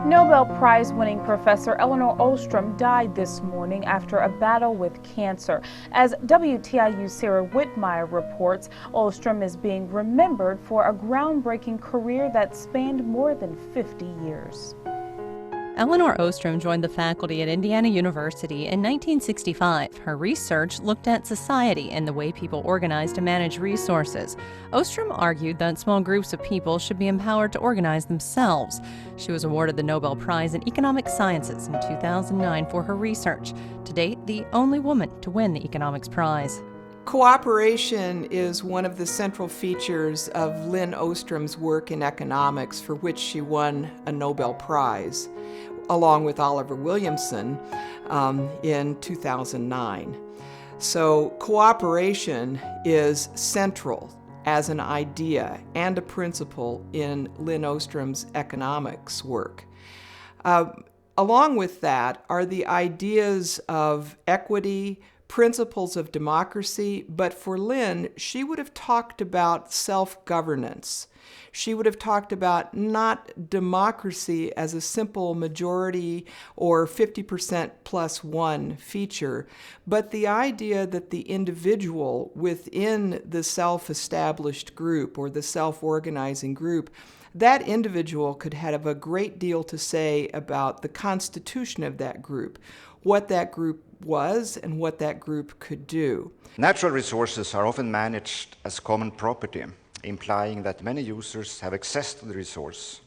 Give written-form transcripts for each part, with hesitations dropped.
Nobel Prize-winning Professor Elinor Ostrom died this morning after a battle with cancer. As WTIU's Sarah Whitmire reports, Ostrom is being remembered for a groundbreaking career that spanned more than 50 years. Elinor Ostrom joined the faculty at Indiana University in 1965. Her research looked at society and the way people organize to manage resources. Ostrom argued that small groups of people should be empowered to organize themselves. She was awarded the Nobel Prize in Economic Sciences in 2009 for her research. To date, the only woman to win the Economics Prize. Cooperation is one of the central features of Lynn Ostrom's work in economics, for which she won a Nobel Prize, along with Oliver Williamson in 2009. So cooperation is central as an idea and a principle in Lynn Ostrom's economics work. Along with that are the ideas of equity, principles of democracy, but for Lynn, she would have talked about self-governance. She would have talked about not democracy as a simple majority or 50% plus one feature, but the idea that the individual within the self-established group or the self-organizing group, that individual could have a great deal to say about the constitution of that group, what that group was and what that group could do. Natural resources are often managed as common property, implying that many users have access to the resource.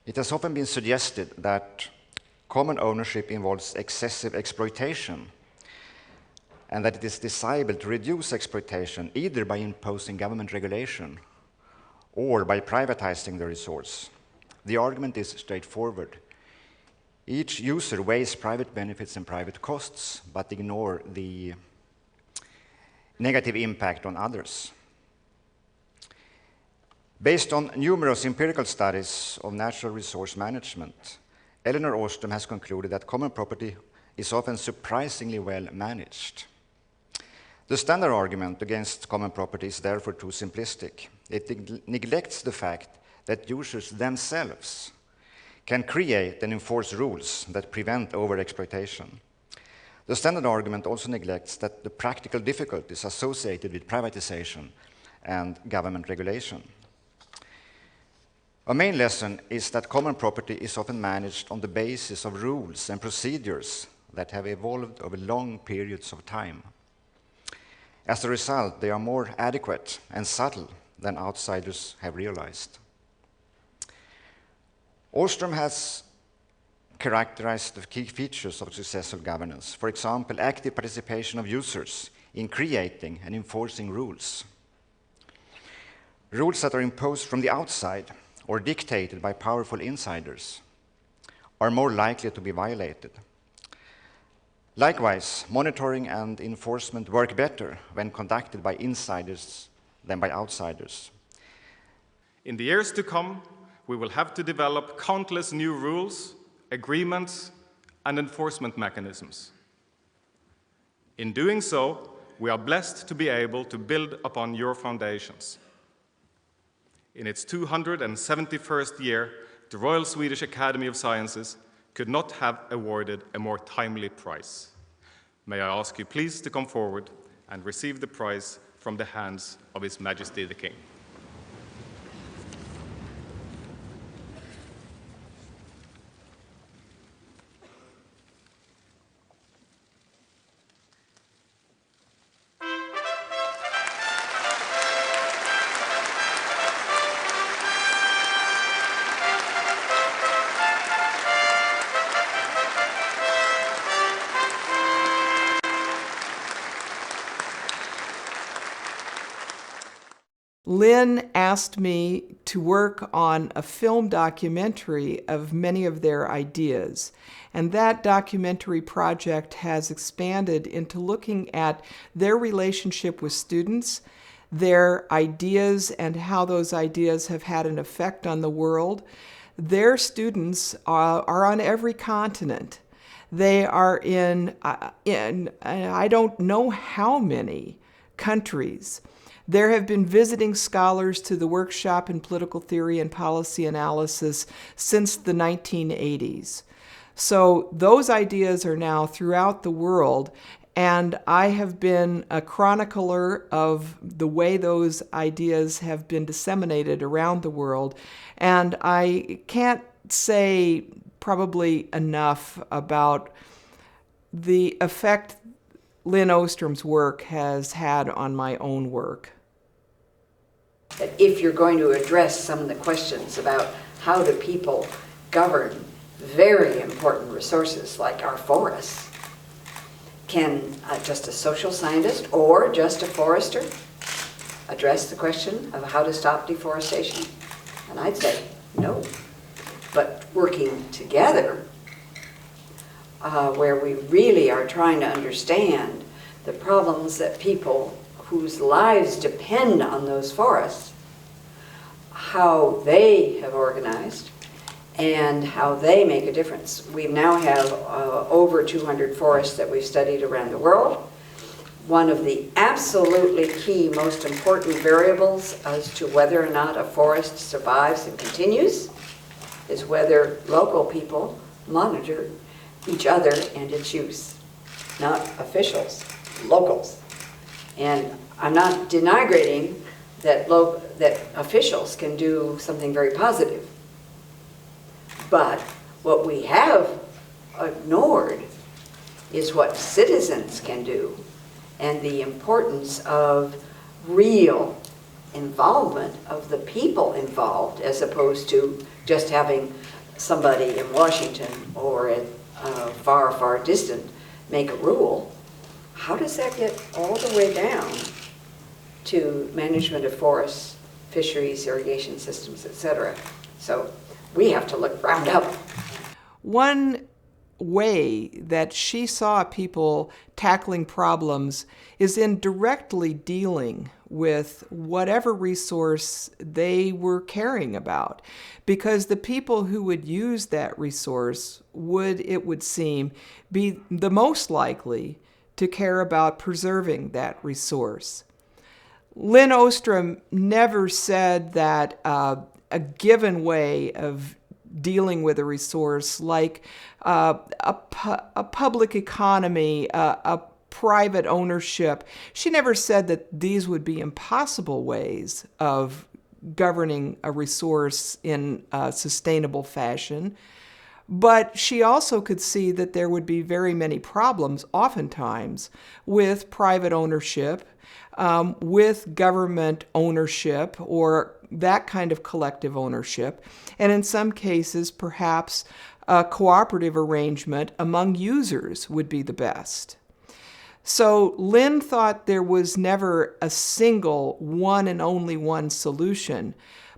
It has often been suggested that common ownership involves excessive exploitation, and that it is desirable to reduce exploitation either by imposing government regulation or by privatizing the resource. The argument is straightforward. Each user weighs private benefits and private costs, but ignore the negative impact on others. Based on numerous empirical studies of natural resource management, Elinor Ostrom has concluded that common property is often surprisingly well managed. The standard argument against common property is therefore too simplistic. It neglects the fact that users themselves can create and enforce rules that prevent overexploitation. The standard argument also neglects that the practical difficulties associated with privatization and government regulation. A main lesson is that common property is often managed on the basis of rules and procedures that have evolved over long periods of time. As a result, they are more adequate and subtle than outsiders have realized. Ostrom has characterized the key features of successful governance. For example, active participation of users in creating and enforcing rules. Rules that are imposed from the outside or dictated by powerful insiders are more likely to be violated. Likewise, monitoring and enforcement work better when conducted by insiders than by outsiders. In the years to come, we will have to develop countless new rules, agreements, and enforcement mechanisms. In doing so, we are blessed to be able to build upon your foundations. In its 271st year, the Royal Swedish Academy of Sciences could not have awarded a more timely prize. May I ask you please to come forward and receive the prize from the hands of His Majesty the King. Lynn asked me to work on a film documentary of many of their ideas, and that documentary project has expanded into looking at their relationship with students, their ideas and how those ideas have had an effect on the world. Their students are on every continent. They are in I don't know how many countries. There have been visiting scholars to the workshop in political theory and policy analysis since the 1980s. So those ideas are now throughout the world, and I have been a chronicler of the way those ideas have been disseminated around the world. And I can't say probably enough about the effect Lynn Ostrom's work has had on my own work. That if you're going to address some of the questions about how do people govern very important resources like our forests, can just a social scientist or just a forester address the question of how to stop deforestation? And I'd say no. But working together, where we really are trying to understand the problems that people whose lives depend on those forests, how they have organized, and how they make a difference. We now have over 200 forests that we've studied around the world. One of the absolutely key, most important variables as to whether or not a forest survives and continues is whether local people monitor each other and its use, not officials, locals. And I'm not denigrating that officials can do something very positive. But what we have ignored is what citizens can do and the importance of real involvement of the people involved, as opposed to just having somebody in Washington or at far, far distant make a rule. How does that get all the way down to management of forests, fisheries, irrigation systems, etc.? So we have to look round up. One way that she saw people tackling problems is in directly dealing with whatever resource they were caring about, because the people who would use that resource would, it would seem, be the most likely to care about preserving that resource. Lynn Ostrom never said that a given way of dealing with a resource, like a public economy, a private ownership, she never said that these would be impossible ways of governing a resource in a sustainable fashion. But she also could see that there would be very many problems, oftentimes, with private ownership, with government ownership, or that kind of collective ownership, and in some cases, perhaps a cooperative arrangement among users would be the best. So Lynn thought there was never a single one and only one solution,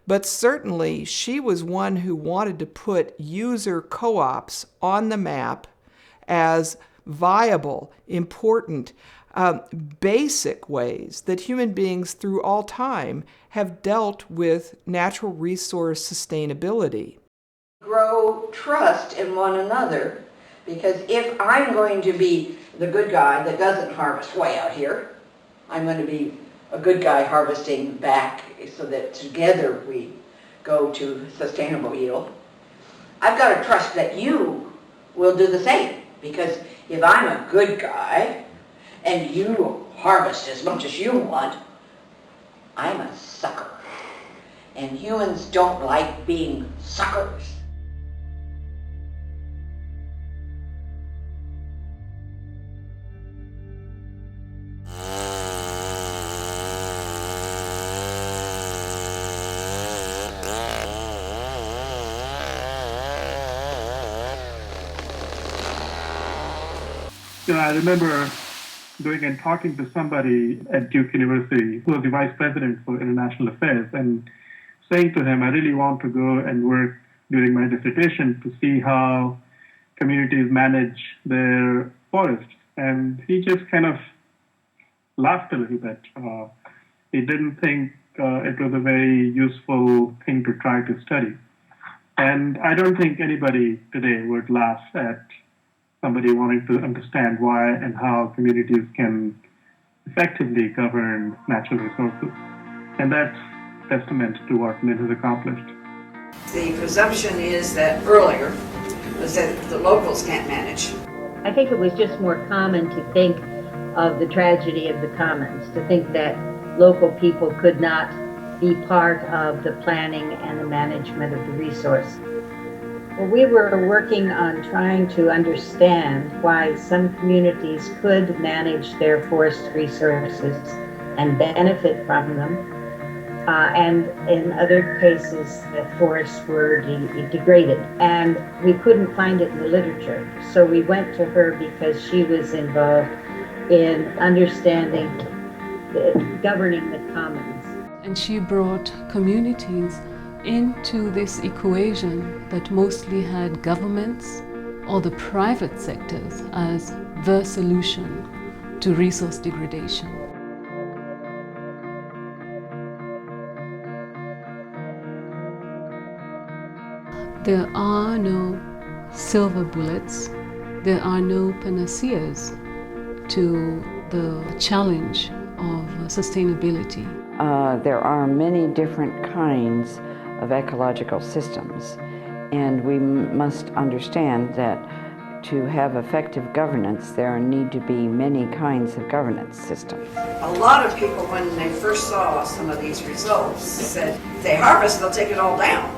but certainly she was one who wanted to put user co-ops on the map as viable, important, basic ways that human beings through all time have dealt with natural resource sustainability. Grow trust in one another, because if I'm going to be the good guy that doesn't harvest way out here, I'm going to be a good guy harvesting back so that together we go to sustainable yield. I've got to trust that you will do the same, because if I'm a good guy and you harvest as much as you want, I'm a sucker. And humans don't like being suckers. I remember going and talking to somebody at Duke University who was the vice president for international affairs and saying to him, I really want to go and work during my dissertation to see how communities manage their forests. And he just kind of laughed a little bit. He didn't think it was a very useful thing to try to study. And I don't think anybody today would laugh at somebody wanting to understand why and how communities can effectively govern natural resources. And that's testament to what Lynn has accomplished. The presumption is that earlier was that the locals can't manage. I think it was just more common to think of the tragedy of the commons, to think that local people could not be part of the planning and the management of the resource. Well, we were working on trying to understand why some communities could manage their forest resources and benefit from them, and in other cases the forests were degraded, and we couldn't find it in the literature. So we went to her because she was involved in understanding governing the commons. And she brought communities into this equation that mostly had governments or the private sectors as the solution to resource degradation. There are no silver bullets, there are no panaceas to the challenge of sustainability. There are many different kinds of ecological systems, and we must understand that to have effective governance, there need to be many kinds of governance systems. A lot of people, when they first saw some of these results, said, if they harvest, they'll take it all down.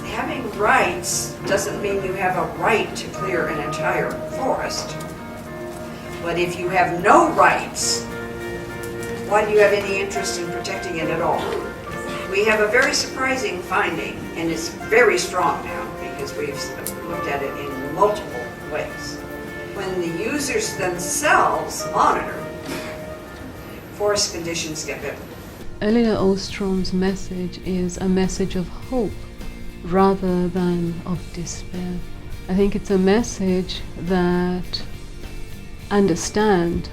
Having rights doesn't mean you have a right to clear an entire forest. But if you have no rights, why do you have any interest in protecting it at all? We have a very surprising finding, and it's very strong now because we've looked at it in multiple ways. When the users themselves monitor, forest conditions get better. Elinor Ostrom's message is a message of hope rather than of despair. I think it's a message that understands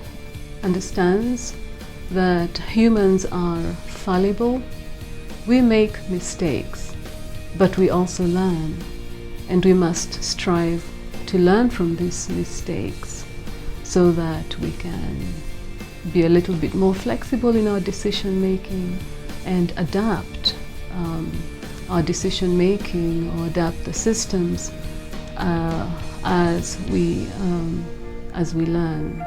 that humans are fallible. We make mistakes, but we also learn, and we must strive to learn from these mistakes so that we can be a little bit more flexible in our decision making and adapt our decision making or adapt the systems as we learn.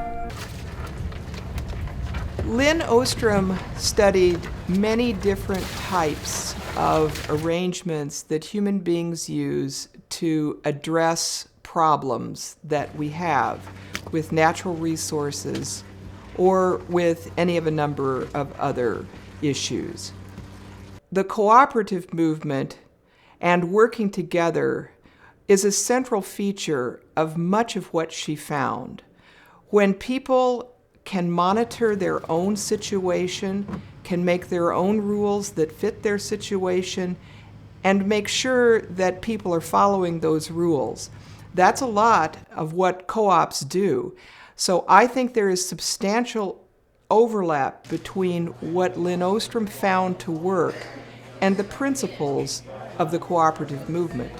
Lynn Ostrom studied many different types of arrangements that human beings use to address problems that we have with natural resources or with any of a number of other issues. The cooperative movement and working together is a central feature of much of what she found. When people can monitor their own situation, can make their own rules that fit their situation, and make sure that people are following those rules, that's a lot of what co-ops do. So I think there is substantial overlap between what Lynn Ostrom found to work and the principles of the cooperative movement.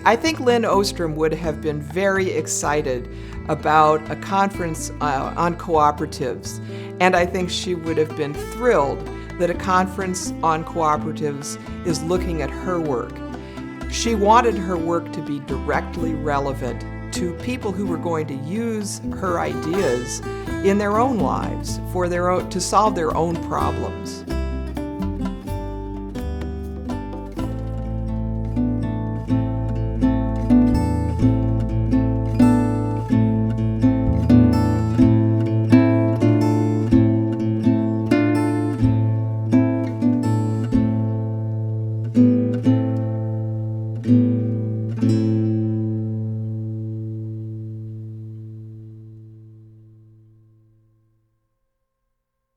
I think Lynn Ostrom would have been very excited about a conference on cooperatives, and I think she would have been thrilled that a conference on cooperatives is looking at her work. She wanted her work to be directly relevant to people who were going to use her ideas in their own lives to solve their own problems.